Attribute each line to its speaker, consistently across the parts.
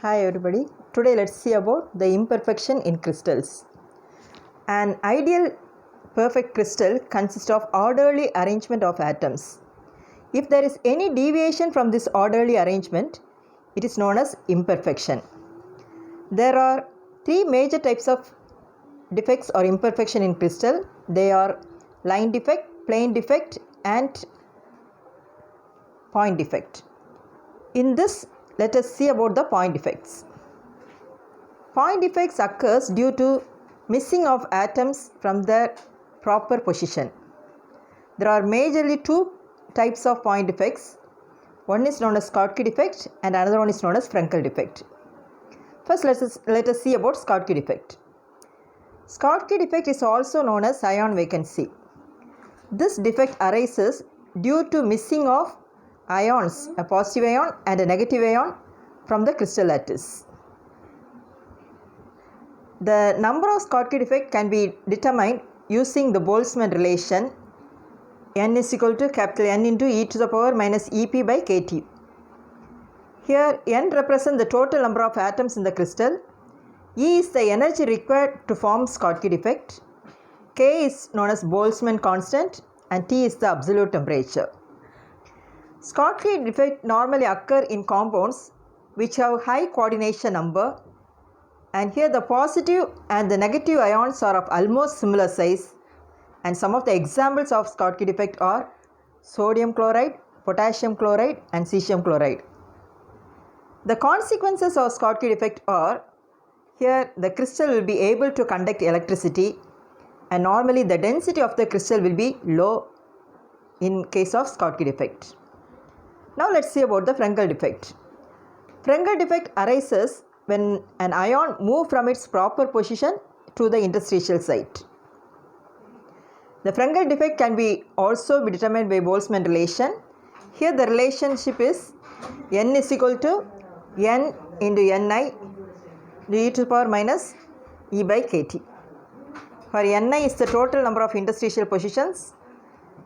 Speaker 1: Hi everybody. Today let's see about the imperfection in crystals. An ideal perfect crystal consists of orderly arrangement of atoms. If there is any deviation from this orderly arrangement, it is known as imperfection. There are three major types of defects or imperfection in crystal. They are line defect, plane defect and point defect. In this, let us see about the point defects. Point defects occurs due to missing of atoms from their proper position. There are majorly two types of point defects. One is known as Schottky defect and another one is known as Frenkel defect. First, let us see about Schottky defect. Schottky defect is also known as ion vacancy. This defect arises due to missing of ions, a positive ion and a negative ion from the crystal lattice. The number of Schottky defect can be determined using the Boltzmann relation n is equal to capital N into e to the power minus EP by kT. Here n represents the total number of atoms in the crystal, E is the energy required to form Schottky defect, K is known as Boltzmann constant and T is the absolute temperature. Schottky defect normally occur in compounds which have high coordination number, and here the positive and the negative ions are of almost similar size, and some of the examples of Schottky defect are sodium chloride, potassium chloride and cesium chloride. The consequences of Schottky defect are, here the crystal will be able to conduct electricity and normally the density of the crystal will be low in case of Schottky defect. Now let's see about the Frenkel defect. Frenkel defect arises when an ion moves from its proper position to the interstitial site. The Frenkel defect can also be determined by Boltzmann relation. Here the relationship is n is equal to n into ni e to the power minus e by kT. For ni is the total number of interstitial positions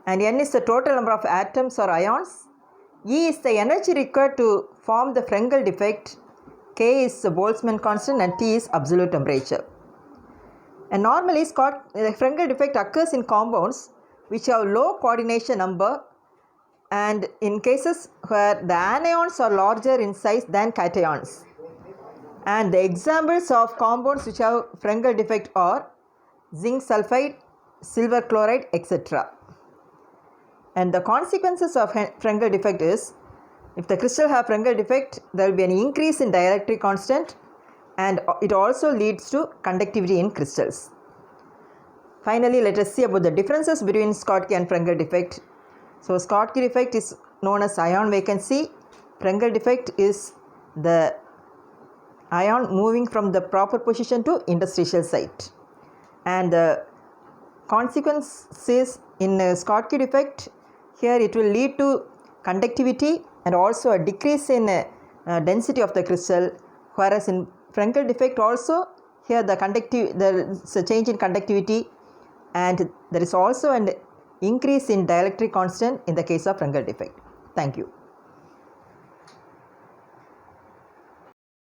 Speaker 1: and n is the total number of atoms or ions. E is the energy required to form the Frenkel defect, K is the Boltzmann constant and T is absolute temperature. And normally the Frenkel defect occurs in compounds which have low coordination number and in cases where the anions are larger in size than cations. And the examples of compounds which have Frenkel defect are zinc sulfide, silver chloride, etc. And the consequences of Frenkel defect is, if the crystal have Frenkel defect, there will be an increase in dielectric constant and it also leads to conductivity in crystals. Finally, let us see about the differences between Schottky and Frenkel defect. So, Schottky defect is known as ion vacancy. Frenkel defect is the ion moving from the proper position to interstitial site. And the consequences in Schottky defect, here it will lead to conductivity and also a decrease in density of the crystal, whereas in Frenkel defect also, here there is a change in conductivity and there is also an increase in dielectric constant in the case of Frenkel defect. Thank you.